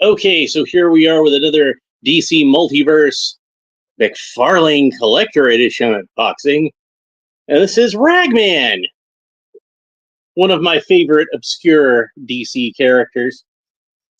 Okay, so here we are with another DC Multiverse Mcfarlane Collector Edition unboxing. And this is Ragman, one of my favorite obscure DC characters.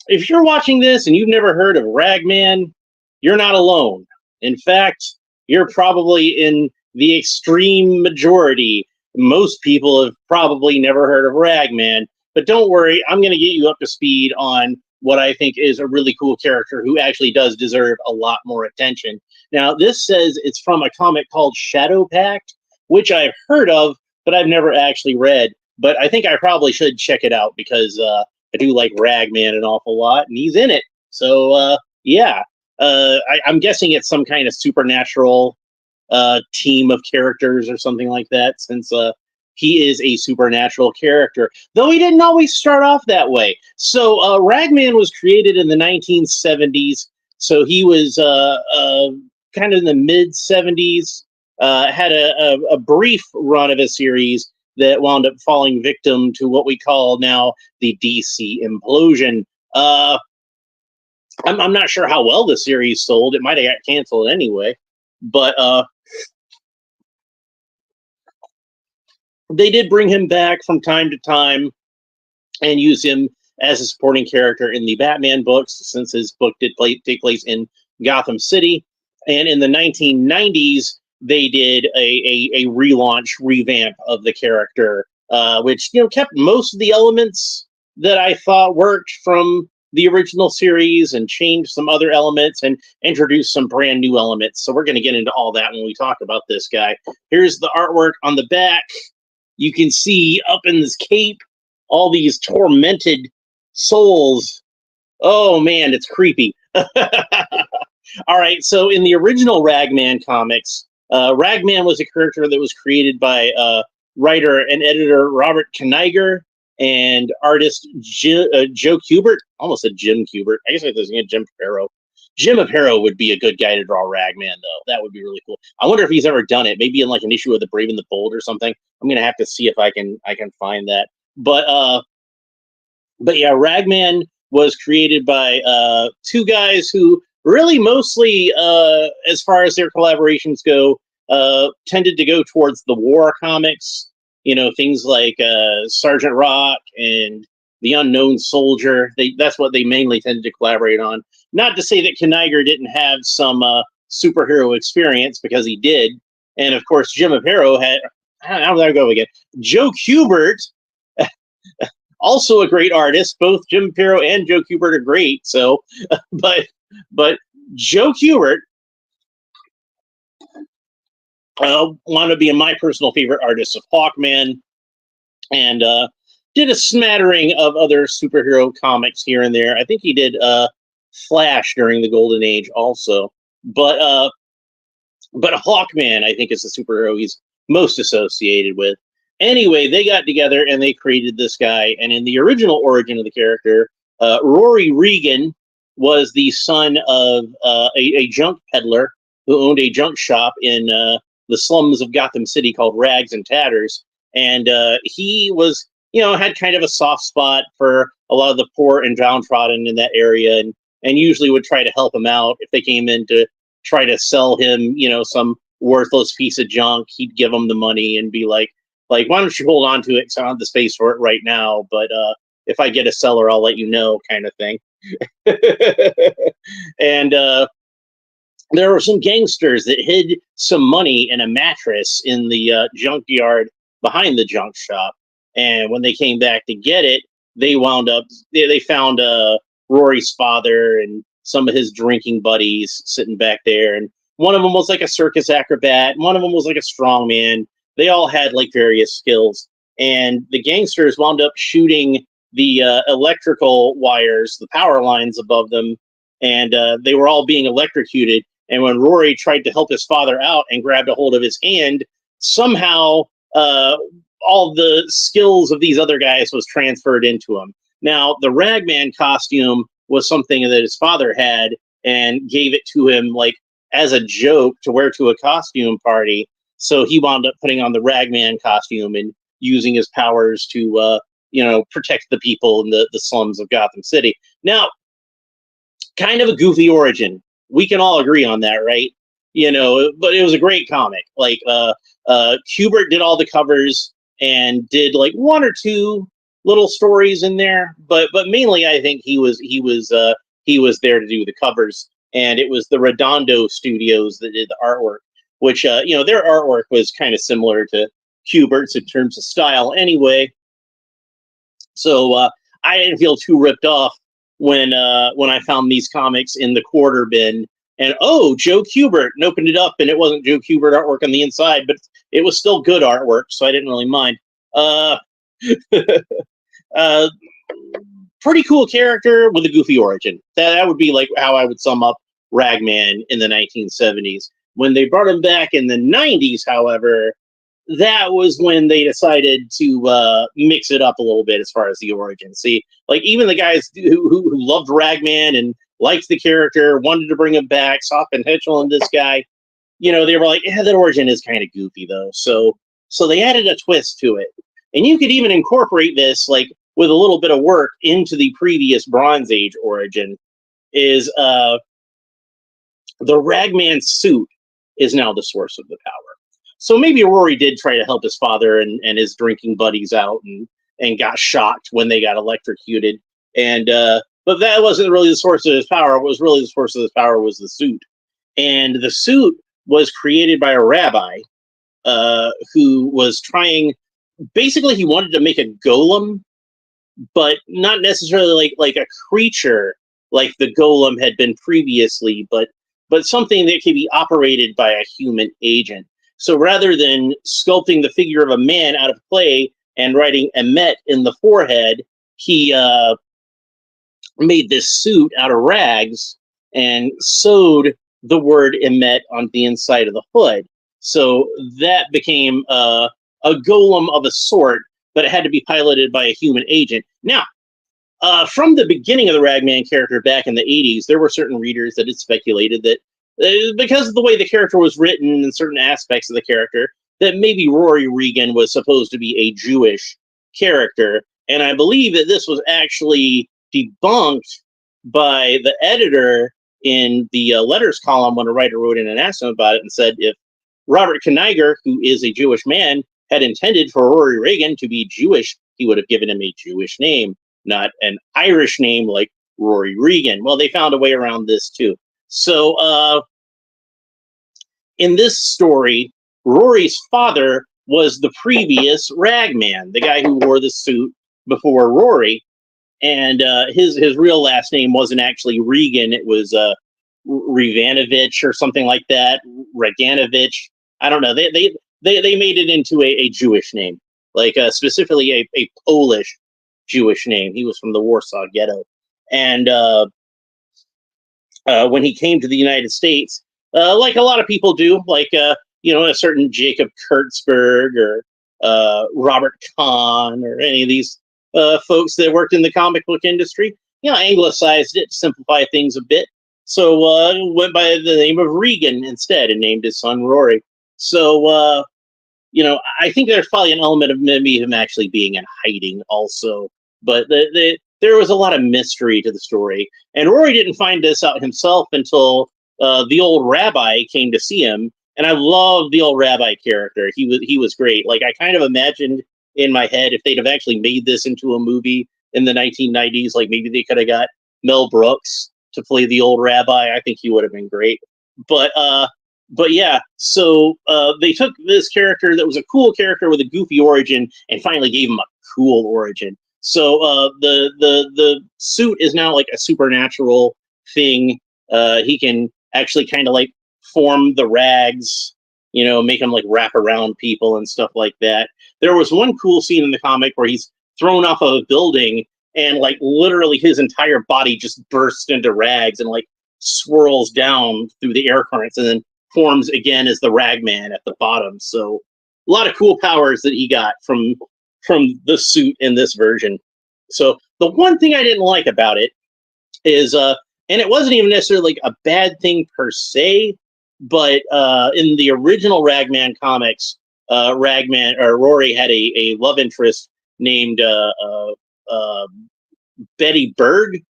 If you're watching this and you've never heard of Ragman, you're not alone. In fact, you're probably in the extreme majority. Most people have probably never heard of Ragman, but don't worry, I'm going to get you up to speed on what I think is a really cool character who actually does deserve a lot more attention. Now, this says it's from a comic called Shadowpact, which I've heard of, but I've never actually read. But I think I probably should check it out because I do like Ragman an awful lot, and he's in it. So yeah, I'm guessing it's some kind of supernatural team of characters or something like that, since he is a supernatural character. Though he didn't always start off that way. So Ragman was created in the 1970s. So he was kind of in the mid 70s. Had a brief run of a series that wound up falling victim to what we call now the DC implosion. I'm not sure how well the series sold. It might have got canceled anyway, but they did bring him back from time to time and use him as a supporting character in the Batman books, since his book did take place in Gotham City. And in the 1990s, they did a relaunch, revamp of the character, which kept most of the elements that I thought worked from the original series and changed some other elements and introduced some brand new elements. So we're going to get into all that when we talk about this guy. Here's the artwork on the back. You can see up in this cape all these tormented souls. Oh man, it's creepy. All right, so in the original Ragman comics, Ragman was a character that was created by writer and editor Robert Kaniger and artist Joe Kubert. Almost said Jim Kubert. I guess I was thinking Jim Aparo. Jim Aparo would be a good guy to draw Ragman, though. That would be really cool. I wonder if he's ever done it. Maybe in like an issue of the Brave and the Bold or something. I'm gonna have to see if I can find that. But yeah, Ragman was created by two guys who really mostly, as far as their collaborations go, tended to go towards the war comics. Things like Sergeant Rock and The Unknown Soldier. That's what they mainly tended to collaborate on. Not to say that Kaniger didn't have some superhero experience, because he did. And of course, Jim Aparo had. How did I go again? Joe Kubert, also a great artist. Both Jim Aparo and Joe Kubert are great. So, but Joe Kubert wound up being my personal favorite artist of Hawkman, and did a smattering of other superhero comics here and there. I think he did Flash during the Golden Age also. But Hawkman, I think, is the superhero he's most associated with. Anyway, they got together and they created this guy. And in the original origin of the character, Rory Regan was the son of a junk peddler who owned a junk shop in the slums of Gotham City called Rags and Tatters. And he was, had kind of a soft spot for a lot of the poor and downtrodden in that area, and usually would try to help them out if they came in to try to sell him, some worthless piece of junk. He'd give them the money and be like, why don't you hold on to it? Because I don't have the space for it right now. But if I get a seller, I'll let you know, kind of thing. And there were some gangsters that hid some money in a mattress in the junkyard behind the junk shop. And when they came back to get it, they found Rory's father and some of his drinking buddies sitting back there. And one of them was like a circus acrobat. And one of them was like a strongman. They all had like various skills. And the gangsters wound up shooting the electrical wires, the power lines above them. And they were all being electrocuted. And when Rory tried to help his father out and grabbed a hold of his hand, somehow all the skills of these other guys was transferred into him. Now, the Ragman costume was something that his father had and gave it to him like as a joke to wear to a costume party. So he wound up putting on the Ragman costume and using his powers to, protect the people in the slums of Gotham City. Now, kind of a goofy origin. We can all agree on that, right? But it was a great comic. Like Kubert did all the covers and did like one or two little stories in there, but mainly I think he was there to do the covers, and it was the Redondo Studios that did the artwork, which their artwork was kind of similar to Kubert's in terms of style anyway. So I didn't feel too ripped off when I found these comics in the quarter bin, and Joe Kubert, and opened it up, and it wasn't Joe Kubert artwork on the inside, but it was still good artwork, so I didn't really mind. Uh, uh, Pretty cool character with a goofy origin. That would be like how I would sum up Ragman in the 1970s. When they brought him back in the 90s, however, that was when they decided to mix it up a little bit as far as the origin. See, like even the guys who loved Ragman and liked the character, wanted to bring him back, saw potential in this guy. They were like, yeah, that origin is kind of goofy though. So they added a twist to it, and you could even incorporate this like with a little bit of work into the previous Bronze Age origin. Is the Ragman suit is now the source of the power. So maybe Rory did try to help his father and his drinking buddies out, and got shocked when they got electrocuted. And but that wasn't really the source of his power. What was really the source of his power was the suit. And the suit was created by a rabbi who was trying. Basically, he wanted to make a golem, but not necessarily like a creature like the golem had been previously, but something that could be operated by a human agent. So rather than sculpting the figure of a man out of clay and writing Emet in the forehead, he made this suit out of rags and sewed the word Emet on the inside of the hood. So that became a golem of a sort, but it had to be piloted by a human agent. Now, from the beginning of the Ragman character back in the 80s, there were certain readers that had speculated that because of the way the character was written and certain aspects of the character, that maybe Rory Regan was supposed to be a Jewish character. And I believe that this was actually debunked by the editor in the letters column when a writer wrote in and asked him about it, and said if Robert Kniger, who is a Jewish man, had intended for Rory Regan to be Jewish, he would have given him a Jewish name, not an Irish name like Rory Regan. Well, they found a way around this too. So in this story, Rory's father was the previous Ragman, the guy who wore the suit before Rory. And his real last name wasn't actually Regan. It was Rivanovich or something like that. Reganovich. I don't know. They made it into a Jewish name, like specifically a Polish Jewish name. He was from the Warsaw Ghetto. And when he came to the United States, like a lot of people do, like a certain Jacob Kurtzberg or Robert Kahn or any of these folks that worked in the comic book industry, anglicized it to simplify things a bit. So went by the name of Regan instead and named his son Rory. So I think there's probably an element of maybe him actually being in hiding also, but there was a lot of mystery to the story, and Rory didn't find this out himself until the old rabbi came to see him. And I love the old rabbi character. He was great. Like I kind of imagined in my head if they'd have actually made this into a movie in the 1990s, like maybe they could have got Mel Brooks to play the old rabbi. I think he would have been great. But yeah, so they took this character that was a cool character with a goofy origin and finally gave him a cool origin. So the suit is now like a supernatural thing. He can actually kind of like form the rags, make them like wrap around people and stuff like that. There was one cool scene in the comic where he's thrown off of a building and like literally his entire body just bursts into rags and like swirls down through the air currents and then forms again as the Ragman at the bottom. So a lot of cool powers that he got from the suit in this version. So the one thing I didn't like about it is and it wasn't even necessarily like a bad thing per se, but in the original Ragman comics, Ragman or Rory had a love interest named Betty Berg,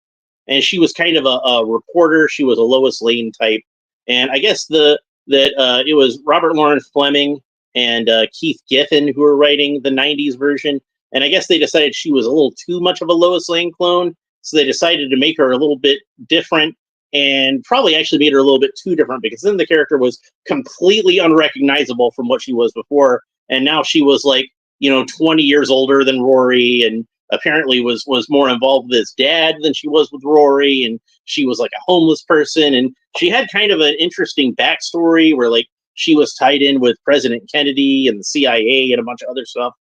and she was kind of a reporter. She was a Lois Lane type, and I guess it was Robert Lawrence Fleming and Keith Giffen who were writing the '90s version, and I guess they decided she was a little too much of a Lois Lane clone, so they decided to make her a little bit different, and probably actually made her a little bit too different, because then the character was completely unrecognizable from what she was before, and now she was like, 20 years older than Rory, and apparently was more involved with his dad than she was with Rory, and she was like a homeless person, and she had kind of an interesting backstory where like she was tied in with President Kennedy and the CIA and a bunch of other stuff.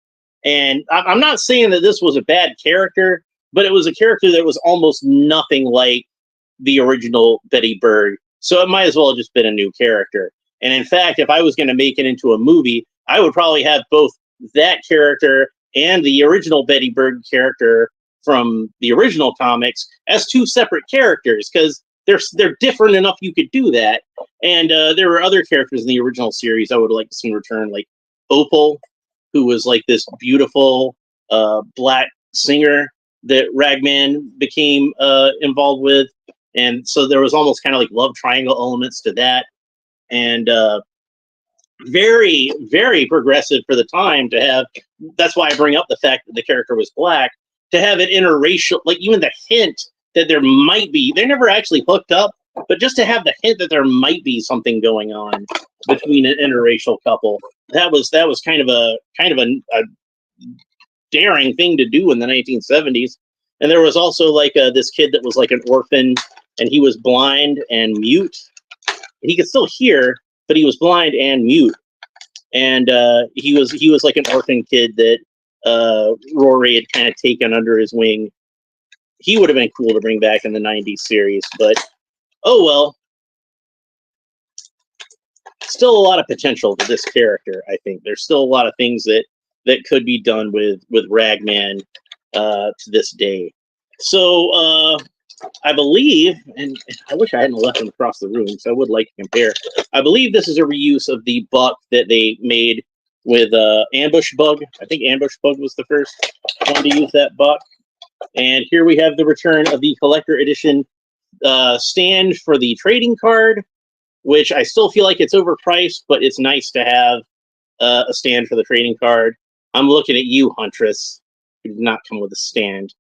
And I'm not saying that this was a bad character, but it was a character that was almost nothing like the original Betty Berg. So it might as well have just been a new character. And in fact, if I was going to make it into a movie, I would probably have both that character and the original Betty Berg character from the original comics as two separate characters, because they're different enough you could do that. And there were other characters in the original series I would like to see return, like Opal, who was like this beautiful black singer that Ragman became involved with. And so there was almost kind of like love triangle elements to that. And very, very progressive for the time to have. That's why I bring up the fact that the character was black, to have an interracial, like even the hint that there might be, they're never actually hooked up, but just to have the hint that there might be something going on between an interracial couple, that was kind of a daring thing to do in the 1970s. And there was also like this kid that was like an orphan, and he was blind and mute. He could still hear, but he was blind and mute. And he was like an orphan kid that Rory had kind of taken under his wing. He would have been cool to bring back in the '90s series, but oh well. Still a lot of potential for this character. I think there's still a lot of things that could be done with Ragman to this day. So I believe, and I wish I hadn't left him across the room, so I would like to compare. I believe this is a reuse of the buck that they made with Ambush Bug. I think Ambush Bug was the first one to use that buck. And here we have the return of the collector edition stand for the trading card, which I still feel like it's overpriced, but it's nice to have a stand for the trading card. I'm looking at you, Huntress, who did not come with a stand.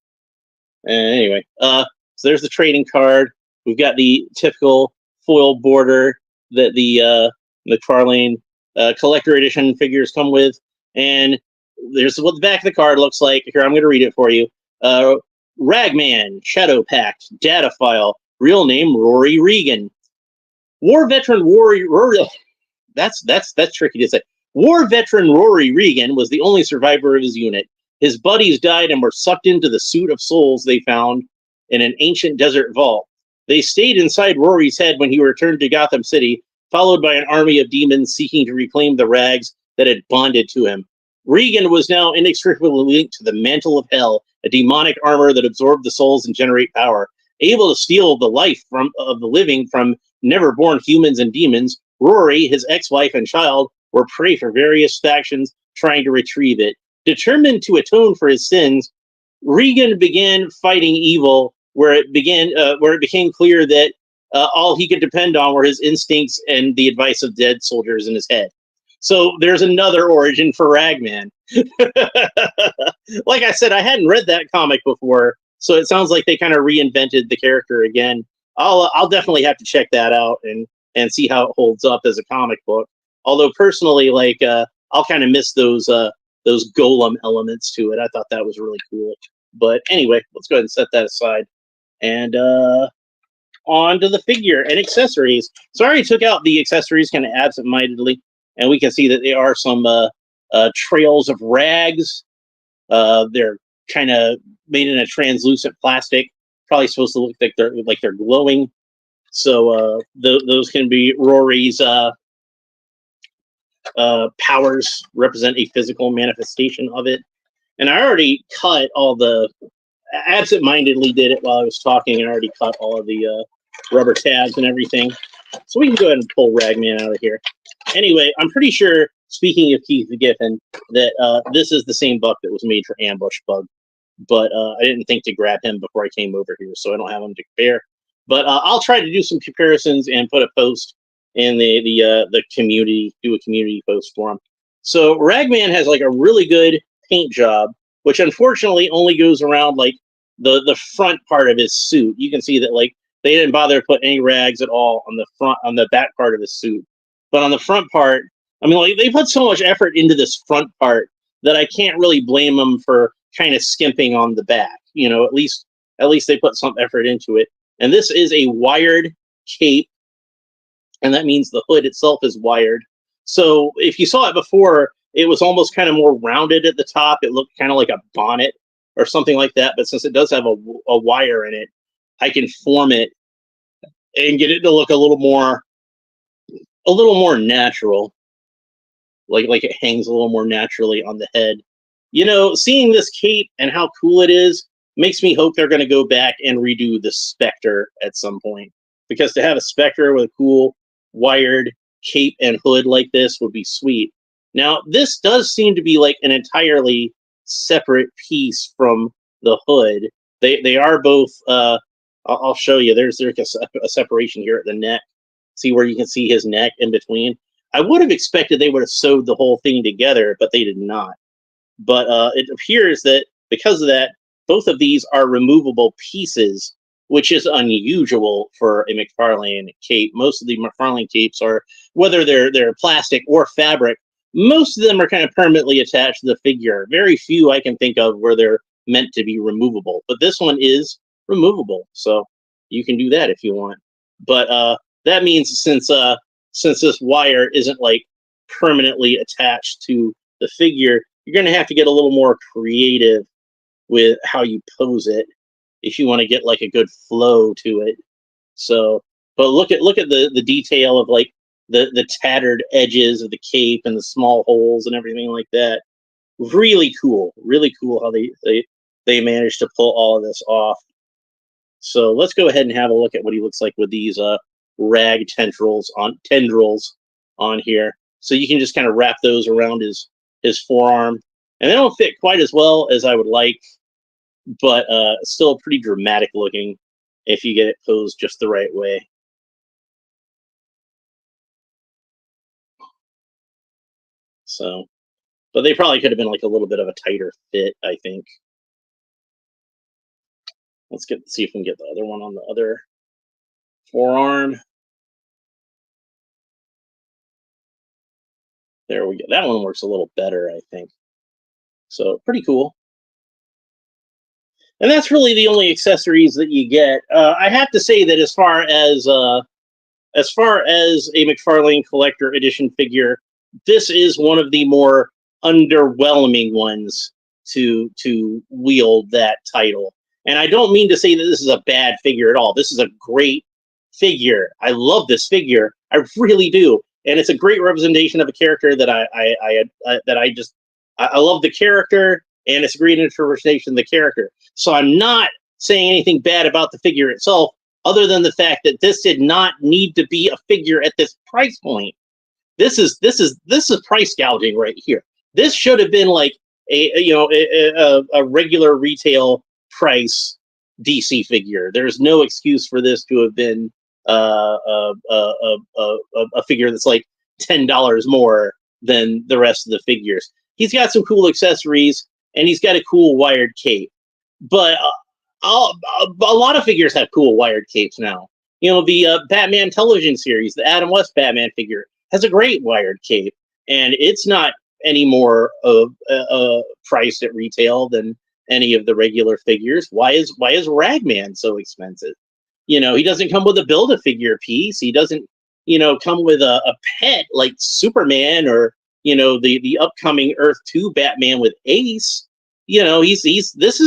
Anyway, so there's the trading card. We've got the typical foil border that the Mcfarlane collector edition figures come with. And there's what the back of the card looks like. Here, I'm going to read it for you. Ragman, Shadowpact, data file, real name Rory Regan. War veteran Rory that's tricky to say. War veteran Rory Regan was the only survivor of his unit. His buddies died and were sucked into the suit of souls they found in an ancient desert vault. They stayed inside Rory's head when he returned to Gotham City, followed by an army of demons seeking to reclaim the rags that had bonded to him. Regan was now inextricably linked to the mantle of hell, a demonic armor that absorbed the souls and generate power. Able to steal the life of the living from never-born humans and demons, Rory, his ex-wife and child, were prey for various factions trying to retrieve it. Determined to atone for his sins, Regan began fighting evil, where it became clear that all he could depend on were his instincts and the advice of dead soldiers in his head. So there's another origin for Ragman. Like I said, I hadn't read that comic before, so it sounds like they kind of reinvented the character again. I'll definitely have to check that out and see how it holds up as a comic book. Although personally, like I'll kind of miss those golem elements to it. I thought that was really cool. But anyway, let's go ahead and set that aside. And on to the figure and accessories. So I already took out the accessories kind of absent-mindedly, and we can see that there are some trails of rags. They're kind of made in a translucent plastic, probably supposed to look like they're glowing. So those can be Rory's powers, represent a physical manifestation of it. And I already cut all the, absent-mindedly did it while I was talking, and I already cut all of the rubber tabs and everything. So we can go ahead and pull Ragman out of here. Anyway, I'm pretty sure, speaking of Keith Giffen, that this is the same buck that was made for Ambush Bug. but I didn't think to grab him before I came over here, so I don't have him to compare. But I'll try to do some comparisons and put a post in the community, do a community post for him. So Ragman has like a really good paint job, which unfortunately only goes around like the front part of his suit. You can see that like they didn't bother to put any rags at all on the back part of his suit, but on the front part, I mean, like they put so much effort into this front part that I can't really blame them for kind of skimping on the back. At least they put some effort into it. And this is a wired cape, and that means the hood itself is wired. So if you saw it before, it was almost kind of more rounded at the top. It looked kind of like a bonnet or something like that. But since it does have a wire in it, I can form it and get it to look a little more natural, like it hangs a little more naturally on the head. Seeing this cape and how cool it is makes me hope they're going to go back and redo the Spectre at some point, because to have a Spectre with a cool wired cape and hood like this would be sweet. Now, this does seem to be like an entirely separate piece from the hood. They are both. I'll show you. There's a separation here at the neck. See where you can see his neck in between. I would have expected they would have sewed the whole thing together, but they did not. But it appears that because of that, both of these are removable pieces, which is unusual for a Mcfarlane cape. Most of the Mcfarlane capes are, whether they're plastic or fabric, most of them are kind of permanently attached to the figure. Very few I can think of where they're meant to be removable. But this one is removable, so you can do that if you want. But that means since this wire isn't like permanently attached to the figure, you're going to have to get a little more creative with how you pose it if you want to get like a good flow to it. So, but look at the detail of like the tattered edges of the cape and the small holes and everything like that. Really cool how they managed to pull all of this off. So let's go ahead and have a look at what he looks like with these rag tendrils on here. So you can just kind of wrap those around his forearm, and they don't fit quite as well as I would like, but still pretty dramatic looking if you get it posed just the right way. So, but they probably could have been like a little bit of a tighter fit, I think. Let's see if we can get the other one on the other forearm. There we go. That one works a little better, I think. So pretty cool. And that's really the only accessories that you get. I have to say that as far as a Mcfarlane Collector Edition figure, this is one of the more underwhelming ones to wield that title. And I don't mean to say that this is a bad figure at all. This is a great figure. I love this figure. I really do. And it's a great representation of a character that I love the character, and it's a great interpretation of the character. So I'm not saying anything bad about the figure itself, other than the fact that this did not need to be a figure at this price point. This is price gouging right here. This should have been like a regular retail price DC figure. There's no excuse for this to have been a figure that's like $10 more than the rest of the figures. He's got some cool accessories, and he's got a cool wired cape. But a lot of figures have cool wired capes now. The Batman television series, the Adam West Batman figure, has a great wired cape, and it's not any more of priced at retail than any of the regular figures. Why is Ragman so expensive? He doesn't come with a Build-A-Figure piece. He doesn't, come with a pet like Superman or the upcoming Earth 2 Batman with Ace. This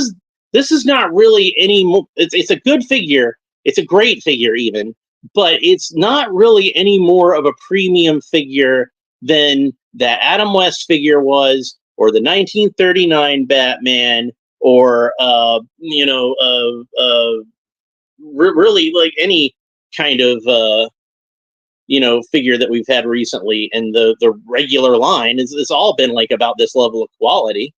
is not really any more. It's a good figure. It's a great figure even, but it's not really any more of a premium figure than that Adam West figure was, or the 1939 Batman, or really like any kind of figure that we've had recently in the regular line. It's all been like about this level of quality.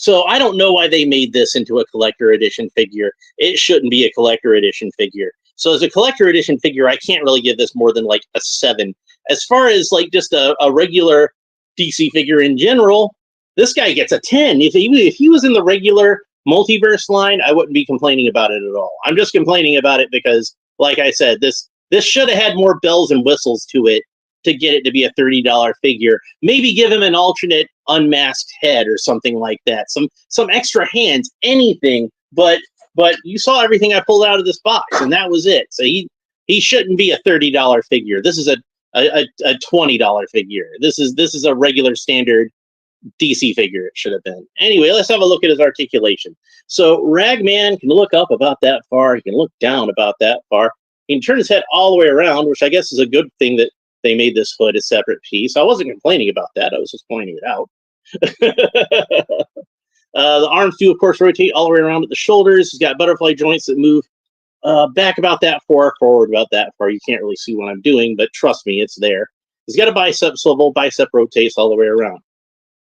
So I don't know why they made this into a collector edition figure. It shouldn't be a collector edition figure. So as a collector edition figure, I can't really give this more than like a 7. As far as like just a regular DC figure in general, this guy gets a 10. If he was in the regular Multiverse line, I wouldn't be complaining about it at all. I'm just complaining about it because, like I said, this should have had more bells and whistles to it to get it to be a $30 figure. Maybe give him an alternate unmasked head or something like that. Some extra hands, anything. But you saw everything I pulled out of this box, and that was it. So he shouldn't be a $30 figure. This is a $20 figure. This is a regular standard DC figure. It should have been. Anyway, let's have a look at his articulation. So Ragman can look up about that far. He can look down about that far. He can turn his head all the way around, which I guess is a good thing that they made this hood a separate piece. I wasn't complaining about that. I was just pointing it out. The arms do, of course, rotate all the way around at the shoulders. He's got butterfly joints that move back about that far, forward about that far. You can't really see what I'm doing, but trust me, it's there. He's got a bicep swivel. Bicep rotates all the way around.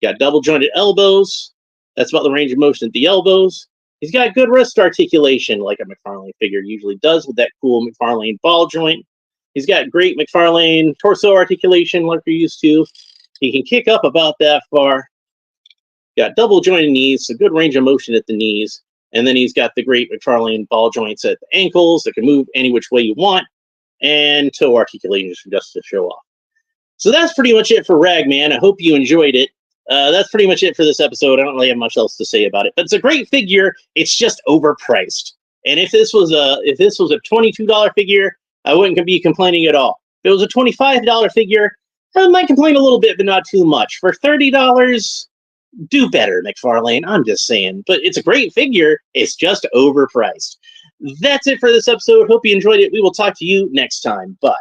Got double jointed elbows. That's about the range of motion at the elbows. He's got good wrist articulation, like a Mcfarlane figure usually does with that cool Mcfarlane ball joint. He's got great Mcfarlane torso articulation, like you're used to. He can kick up about that far. Got double jointed knees, so good range of motion at the knees. And then he's got the great Mcfarlane ball joints at the ankles that can move any which way you want. And toe articulation just to show off. So that's pretty much it for Ragman. I hope you enjoyed it. That's pretty much it for this episode. I don't really have much else to say about it, but it's a great figure. It's just overpriced. And if this was a $22 figure, I wouldn't be complaining at all. If it was a $25 figure, I might complain a little bit, but not too much. For $30, do better, Mcfarlane. I'm just saying. But it's a great figure. It's just overpriced. That's it for this episode. Hope you enjoyed it. We will talk to you next time. Bye.